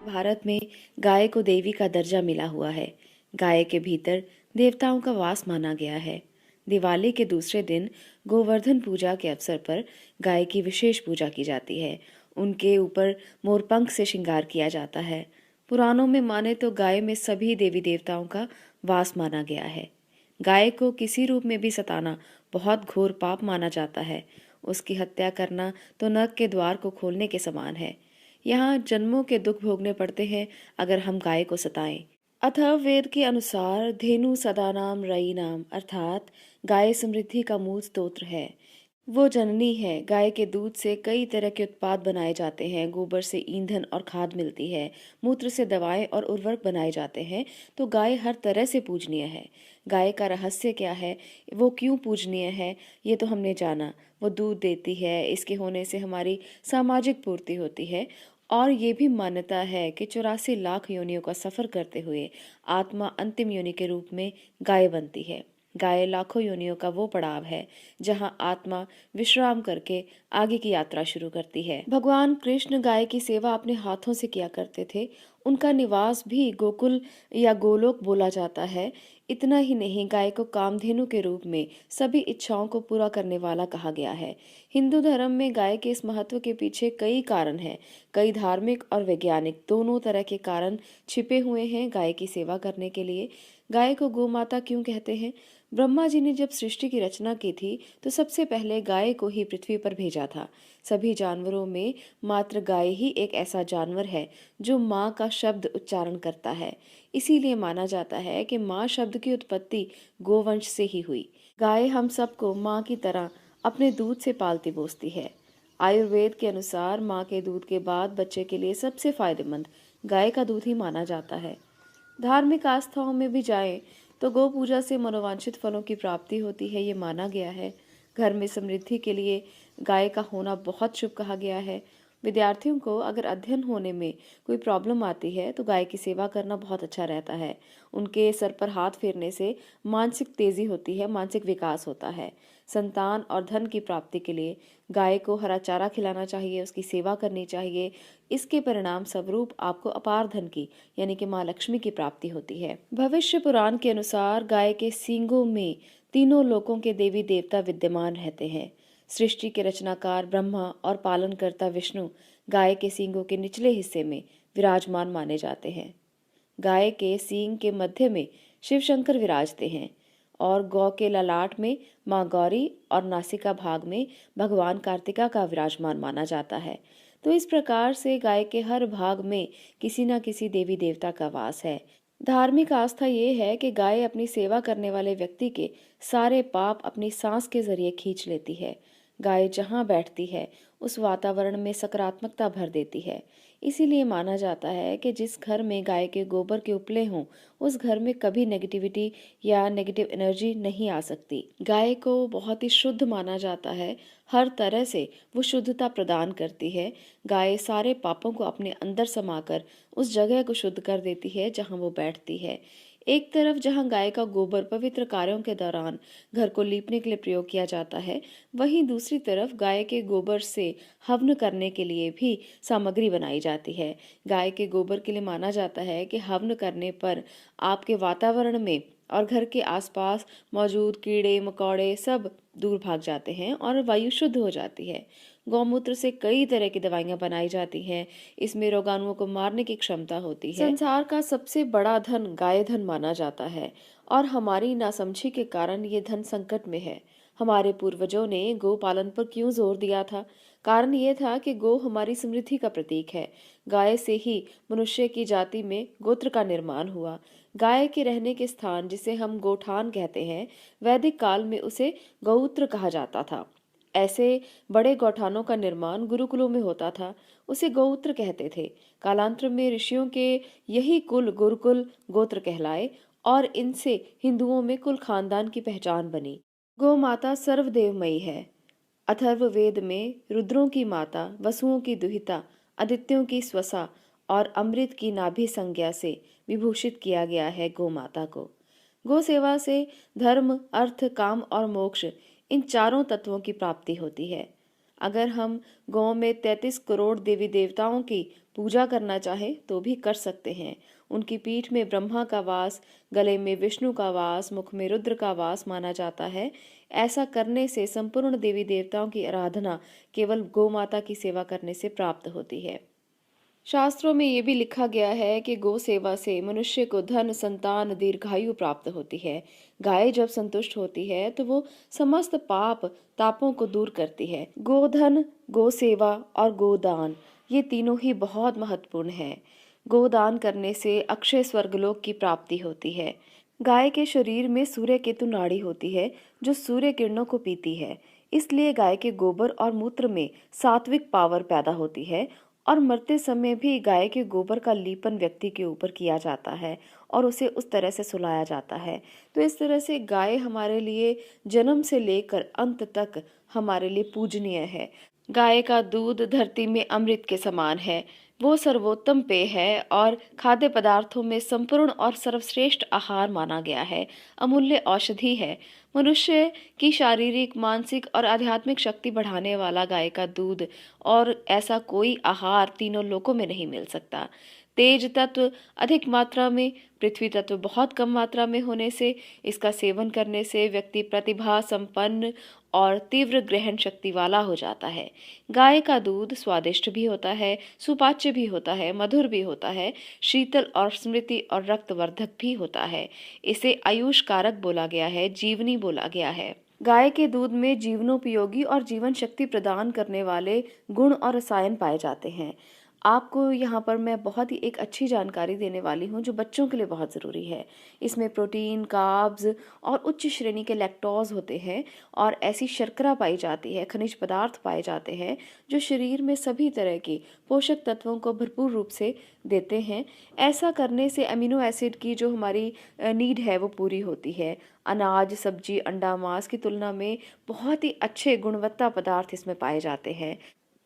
भारत में गाय को देवी का दर्जा मिला हुआ है। गाय के भीतर देवताओं का वास माना गया है। दिवाली के दूसरे दिन गोवर्धन पूजा के अवसर पर गाय की विशेष पूजा की जाती है। उनके ऊपर मोरपंख से श्रृंगार किया जाता है। पुराणों में माने तो गाय में सभी देवी देवताओं का वास माना गया है। गाय को किसी रूप में भी सताना बहुत घोर पाप माना जाता है। उसकी हत्या करना तो नरक के द्वार को खोलने के समान है। यहाँ जन्मों के दुख भोगने पड़ते हैं अगर हम गाय को सताएं। अथर्ववेद के अनुसार धेनु सदानाम रई नाम अर्थात गाय समृद्धि का मूल स्तोत्र है। वो जननी है। गाय के दूध से कई तरह के उत्पाद बनाए जाते हैं। गोबर से ईंधन और खाद मिलती है। मूत्र से दवाएं और उर्वरक बनाए जाते हैं। तो गाय हर तरह से पूजनीय है। गाय का रहस्य क्या है, वो क्यों पूजनीय है, ये तो हमने जाना। वो दूध देती है, इसके होने से हमारी सामाजिक पूर्ति होती है। और ये भी मान्यता है कि 84 लाख योनियों का सफर करते हुए आत्मा अंतिम योनि के रूप में गाय बनती है। गाय लाखों योनियों का वो पड़ाव है जहां आत्मा विश्राम करके आगे की यात्रा शुरू करती है। भगवान कृष्ण गाय की सेवा अपने हाथों से किया करते थे। उनका निवास भी गोकुल या गोलोक बोला जाता है। इतना ही नहीं, गाय को कामधेनु के रूप में सभी इच्छाओं को पूरा करने वाला कहा गया है। हिंदू धर्म में गाय के इस महत्व के पीछे कई कारण हैं। कई धार्मिक और वैज्ञानिक दोनों तरह के कारण छिपे हुए हैं गाय की सेवा करने के लिए। गाय को गौ माता क्यों कहते हैं? ब्रह्मा जी ने जब सृष्टि की रचना की थी तो सबसे पहले गाय को ही पृथ्वी पर भेजा था। सभी जानवरों में मात्र गाय ही एक ऐसा जानवर है जो माँ का शब्द उच्चारण करता है। इसीलिए माना जाता है कि माँ शब्द की उत्पत्ति गोवंश से ही हुई। गाय हम सबको माँ की तरह अपने दूध से पालती पोसती है। आयुर्वेद के अनुसार माँ के दूध के बाद बच्चे के लिए सबसे फायदेमंद गाय का दूध ही माना जाता है। धार्मिक आस्थाओं में भी जाएं तो गौ पूजा से मनोवांछित फलों की प्राप्ति होती है, ये माना गया है। घर में समृद्धि के लिए गाय का होना बहुत शुभ कहा गया है। विद्यार्थियों को अगर अध्ययन होने में कोई प्रॉब्लम आती है तो गाय की सेवा करना बहुत अच्छा रहता है। उनके सर पर हाथ फेरने से मानसिक तेजी होती है, मानसिक विकास होता है। संतान और धन की प्राप्ति के लिए गाय को हरा चारा खिलाना चाहिए, उसकी सेवा करनी चाहिए। इसके परिणाम स्वरूप आपको अपार धन की यानी कि माँ लक्ष्मी की प्राप्ति होती है। भविष्य पुराण के अनुसार गाय के सींगों में तीनों लोकों के देवी देवता विद्यमान रहते हैं। सृष्टि के रचनाकार ब्रह्मा और पालनकर्ता विष्णु गाय के सींगों के निचले हिस्से में विराजमान माने जाते हैं। गाय के सींग के मध्य में शिव शंकर विराजते हैं और गौ के ललाट में माँ गौरी और नासिका भाग में भगवान कार्तिका का विराजमान माना जाता है। तो इस प्रकार से गाय के हर भाग में किसी न किसी देवी देवता का वास है। धार्मिक आस्था ये है कि गाय अपनी सेवा करने वाले व्यक्ति के सारे पाप अपनी सांस के जरिए खींच लेती है। गाय जहाँ बैठती है उस वातावरण में सकारात्मकता भर देती है। इसीलिए माना जाता है कि जिस घर में गाय के गोबर के उपले हों उस घर में कभी नेगेटिविटी या नेगेटिव एनर्जी नहीं आ सकती। गाय को बहुत ही शुद्ध माना जाता है। हर तरह से वो शुद्धता प्रदान करती है। गाय सारे पापों को अपने अंदर समाकर उस जगह को शुद्ध कर देती है जहाँ वो बैठती है। एक तरफ जहाँ गाय का गोबर पवित्र कार्यों के दौरान घर को लीपने के लिए प्रयोग किया जाता है, वहीं दूसरी तरफ गाय के गोबर से हवन करने के लिए भी सामग्री बनाई जाती है। गाय के गोबर के लिए माना जाता है कि हवन करने पर आपके वातावरण में और घर के आसपास मौजूद कीड़े मकोड़े सब दूर भाग जाते हैं और वायु शुद्ध हो जाती है। गौमूत्र से कई तरह की दवाइयां बनाई जाती हैं। इसमें रोगाणुओं को मारने की क्षमता होती है। संसार का सबसे बड़ा धन गाय धन माना जाता है और हमारी नासमझी के कारण ये धन संकट में है। हमारे पूर्वजों ने गौ पालन पर क्यों जोर दिया था? कारण ये था कि गौ हमारी समृद्धि का प्रतीक है। गाय से ही मनुष्य की जाति में गोत्र का निर्माण हुआ। गाय के रहने के स्थान जिसे हम गोठान कहते हैं, वैदिक काल में उसे गौत्र कहा जाता था। ऐसे बड़े गौठानों का निर्माण गुरुकुलों में होता था, उसे गौत्र कहते थे। कालांतर में ऋषियों के यही कुल गुरुकुल गोत्र कहलाए और इनसे हिंदुओं में कुल खानदान की पहचान बनी। गौ माता सर्वदेवमयी है। अथर्ववेद में रुद्रों की माता, वसुओं की दुहिता, आदित्यों की स्वसा और अमृत की नाभि संज्ञा से विभूषित किया गया है गौ माता को। गौ सेवा से धर्म, अर्थ, काम और मोक्ष इन चारों तत्वों की प्राप्ति होती है। अगर हम गांव में 33 करोड़ देवी देवताओं की पूजा करना चाहें तो भी कर सकते हैं। उनकी पीठ में ब्रह्मा का वास, गले में विष्णु का वास, मुख में रुद्र का वास माना जाता है। ऐसा करने से संपूर्ण देवी देवताओं की आराधना केवल गौ माता की सेवा करने से प्राप्त होती है। शास्त्रों में ये भी लिखा गया है कि गौ सेवा से मनुष्य को धन, संतान, दीर्घायु प्राप्त होती है। गाय जब संतुष्ट होती है तो वो समस्त पाप तापों को दूर करती है। गोधन, गौ सेवा और गोदान ये तीनों ही बहुत महत्वपूर्ण है। गोदान करने से अक्षय स्वर्गलोक की प्राप्ति होती है। गाय के शरीर में सूर्य केतु नाड़ी होती है जो सूर्य किरणों को पीती है। इसलिए गाय के गोबर और मूत्र में सात्विक पावर पैदा होती है और मरते समय भी गाय के गोबर का लीपन व्यक्ति के ऊपर किया जाता है और उसे उस तरह से सुलाया जाता है। तो इस तरह से गाय हमारे लिए जन्म से लेकर अंत तक हमारे लिए पूजनीय है। गाय का दूध धरती में अमृत के समान है। वो सर्वोत्तम पेय है और खाद्य पदार्थों में संपूर्ण और सर्वश्रेष्ठ आहार माना गया है। अमूल्य औषधि है। मनुष्य की शारीरिक, मानसिक और आध्यात्मिक शक्ति बढ़ाने वाला गाय का दूध और ऐसा कोई आहार तीनों लोकों में नहीं मिल सकता। तेज तत्व अधिक मात्रा में, पृथ्वी तत्व बहुत कम मात्रा में होने से इसका सेवन करने से व्यक्ति प्रतिभा संपन्न और तीव्र ग्रहण शक्ति वाला हो जाता है। गाय का दूध स्वादिष्ट भी होता है, सुपाच्य भी होता है, मधुर भी होता है, शीतल और स्मृति और रक्तवर्धक भी होता है। इसे आयुष कारक बोला गया है, जीवनी बोला गया है। गाय के दूध में जीवनोपयोगी और जीवन शक्ति प्रदान करने वाले गुण और रसायन पाए जाते हैं। आपको यहाँ पर मैं बहुत ही एक अच्छी जानकारी देने वाली हूँ जो बच्चों के लिए बहुत ज़रूरी है। इसमें प्रोटीन, कार्ब्स और उच्च श्रेणी के लैक्टोज होते हैं और ऐसी शर्करा पाई जाती है, खनिज पदार्थ पाए जाते हैं जो शरीर में सभी तरह के पोषक तत्वों को भरपूर रूप से देते हैं। ऐसा करने से अमीनो एसिड की जो हमारी नीड है वो पूरी होती है। अनाज, सब्जी, अंडा, मांस की तुलना में बहुत ही अच्छे गुणवत्ता पदार्थ इसमें पाए जाते हैं।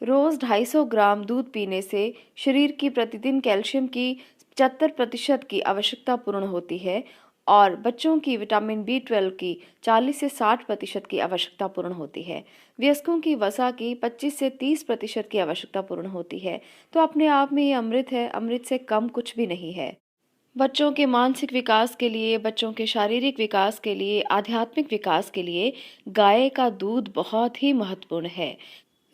रोज 250 ग्राम दूध पीने से शरीर की प्रतिदिन कैल्शियम की 75% की आवश्यकता पूर्ण होती है और बच्चों की विटामिन B12 की 40 से 60% की आवश्यकता पूर्ण होती है। वयस्कों की वसा की 25 से 30% की आवश्यकता पूर्ण होती है। तो अपने आप में ये अमृत है, अमृत से कम कुछ भी नहीं है। बच्चों के मानसिक विकास के लिए, बच्चों के शारीरिक विकास के लिए, आध्यात्मिक विकास के लिए गाय का दूध बहुत ही महत्वपूर्ण है।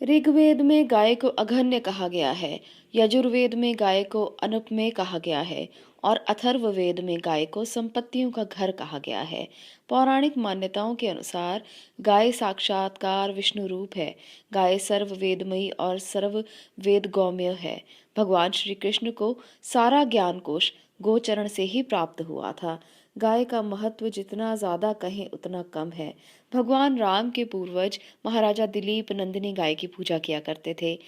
ऋग्वेद में गाय को अघन्य कहा गया है, यजुर्वेद में गाय को अनुपमेय कहा गया है और अथर्ववेद में गाय को संपत्तियों का घर कहा गया है। पौराणिक मान्यताओं के अनुसार गाय साक्षात्कार विष्णु रूप है। गाय सर्व वेदमयी और सर्व वेद गौम्य है। भगवान श्री कृष्ण को सारा ज्ञान कोश गोचरण से ही प्राप्त हुआ था। गाय का महत्व जितना ज्यादा कहें उतना कम है। भगवान राम के पूर्वज महाराजा दिलीप नंदिनी गाय की पूजा किया करते थे।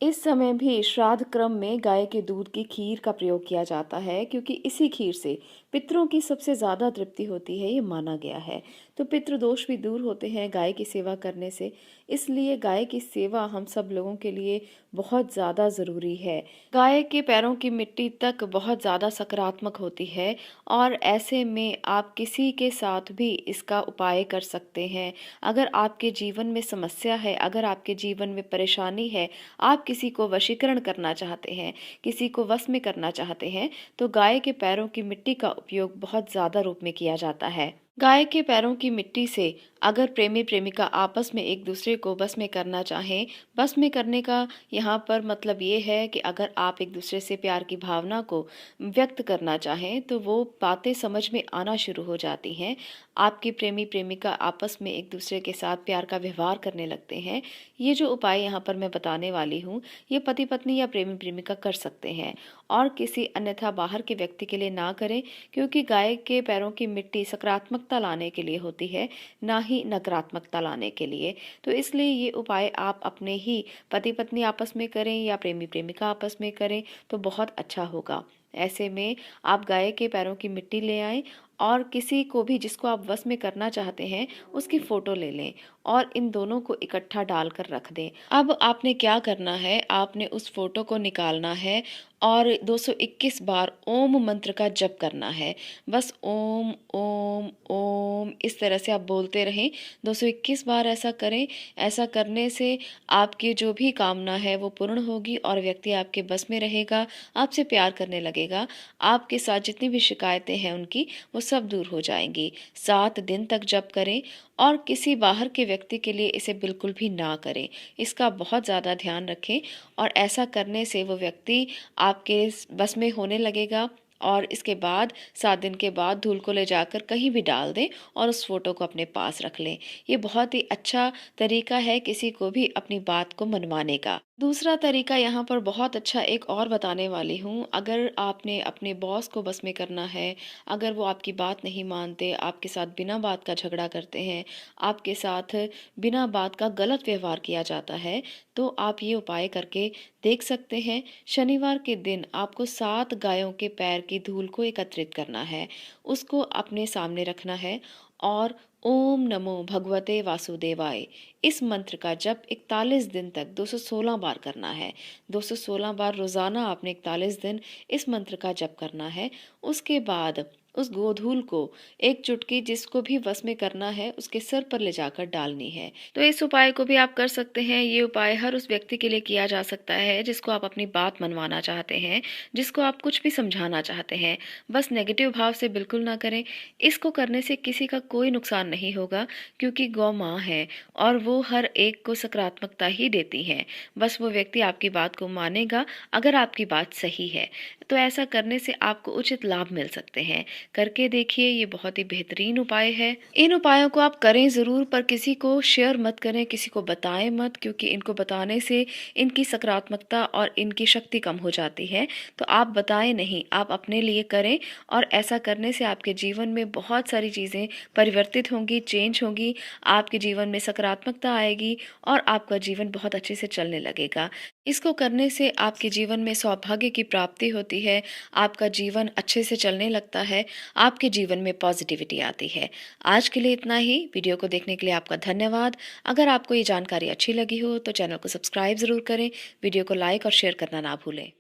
इस समय भी श्राद्ध क्रम में गाय के दूध की खीर का प्रयोग किया जाता है क्योंकि इसी खीर से पितरों की सबसे ज्यादा तृप्ति होती है, ये माना गया है। तो पितृदोष भी दूर होते हैं गाय की सेवा करने से। इसलिए गाय की सेवा हम सब लोगों के लिए बहुत ज्यादा जरूरी है। गाय के पैरों की मिट्टी तक बहुत ज्यादा सकारात्मक होती है और ऐसे में आप किसी के साथ भी इसका उपाय कर सकते हैं। अगर आपके जीवन में समस्या है, अगर आपके जीवन में परेशानी है, आप किसी को वशीकरण करना चाहते हैं, किसी को वश में करना चाहते हैं, तो गाय के पैरों की मिट्टी का उपयोग बहुत ज्यादा रूप में किया जाता है। गाय के पैरों की मिट्टी से अगर प्रेमी प्रेमिका आपस में एक दूसरे को बस में करना चाहें, बस में करने का यहाँ पर मतलब ये है कि अगर आप एक दूसरे से प्यार की भावना को व्यक्त करना चाहें तो वो बातें समझ में आना शुरू हो जाती हैं। आपकी प्रेमी प्रेमिका आपस में एक दूसरे के साथ प्यार का व्यवहार करने लगते हैं। ये जो उपाय यहाँ पर मैं बताने वाली हूँ, ये पति पत्नी या प्रेमी प्रेमिका कर सकते हैं और किसी अन्यथा बाहर के व्यक्ति के लिए ना करें, क्योंकि गाय के पैरों की मिट्टी सकारात्मकता लाने के लिए होती है, ना ही नकारात्मकता लाने के लिए। तो इसलिए ये उपाय आप अपने ही पति पत्नी आपस में करें या प्रेमी प्रेमिका आपस में करें तो बहुत अच्छा होगा। ऐसे में आप गाय के पैरों की मिट्टी ले आएं और किसी को भी जिसको आप वश में करना चाहते हैं उसकी फ़ोटो ले लें और इन दोनों को इकट्ठा डालकर रख दें। अब आपने क्या करना है, आपने उस फ़ोटो को निकालना है और 221 बार ओम मंत्र का जप करना है। बस ओम ओम ओम इस तरह से आप बोलते रहें, 221 बार ऐसा करें। ऐसा करने से आपकी जो भी कामना है वो पूर्ण होगी और व्यक्ति आपके बस में रहेगा, आपसे प्यार करने लगेगा। आपके साथ जितनी भी शिकायतें हैं उनकी वो सब दूर हो जाएंगी। 7 दिन तक जप करें और किसी बाहर के व्यक्ति के लिए इसे बिल्कुल भी ना करें। इसका बहुत ज़्यादा ध्यान रखें और ऐसा करने से वो व्यक्ति आपके बस में होने लगेगा और इसके बाद 7 दिन के बाद धूल को ले जाकर कहीं भी डाल दें और उस फोटो को अपने पास रख लें। ये बहुत ही अच्छा तरीका है किसी को भी अपनी बात को मनवाने का। दूसरा तरीका यहाँ पर बहुत अच्छा एक और बताने वाली हूँ। अगर आपने अपने बॉस को बस में करना है, अगर वो आपकी बात नहीं मानते, आपके साथ बिना बात का झगड़ा करते हैं, आपके साथ बिना बात का गलत व्यवहार किया जाता है, तो आप ये उपाय करके देख सकते हैं। शनिवार के दिन आपको 7 गायों के पैर की धूल को एकत्रित करना है, उसको अपने सामने रखना है और ओम नमो भगवते वासुदेवाय इस मंत्र का जप 41 दिन तक 216 बार करना है। 216 बार रोजाना आपने 41 दिन इस मंत्र का जप करना है। उसके बाद उस गोधूल को एक चुटकी जिसको भी वश में करना है उसके सर पर ले जाकर डालनी है। तो इस उपाय को भी आप कर सकते हैं। ये उपाय हर उस व्यक्ति के लिए किया जा सकता है जिसको आप अपनी बात मनवाना चाहते हैं, जिसको आप कुछ भी समझाना चाहते हैं। बस नेगेटिव भाव से बिल्कुल ना करें। इसको करने से किसी का कोई नुकसान नहीं होगा क्योंकि गौ माँ है और वो हर एक को सकारात्मकता ही देती है। बस वो व्यक्ति आपकी बात को मानेगा अगर आपकी बात सही है। तो ऐसा करने से आपको उचित लाभ मिल सकते हैं। करके देखिए, ये बहुत ही बेहतरीन उपाय है। इन उपायों को आप करें ज़रूर, पर किसी को शेयर मत करें, किसी को बताएं मत, क्योंकि इनको बताने से इनकी सकारात्मकता और इनकी शक्ति कम हो जाती है। तो आप बताएं नहीं, आप अपने लिए करें और ऐसा करने से आपके जीवन में बहुत सारी चीज़ें परिवर्तित होंगी, चेंज होंगी, आपके जीवन में सकारात्मकता आएगी और आपका जीवन बहुत अच्छे से चलने लगेगा। इसको करने से आपके जीवन में सौभाग्य की प्राप्ति होती है, आपका जीवन अच्छे से चलने लगता है, आपके जीवन में पॉजिटिविटी आती है। आज के लिए इतना ही। वीडियो को देखने के लिए आपका धन्यवाद। अगर आपको ये जानकारी अच्छी लगी हो तो चैनल को सब्सक्राइब ज़रूर करें, वीडियो को लाइक और शेयर करना ना भूलें।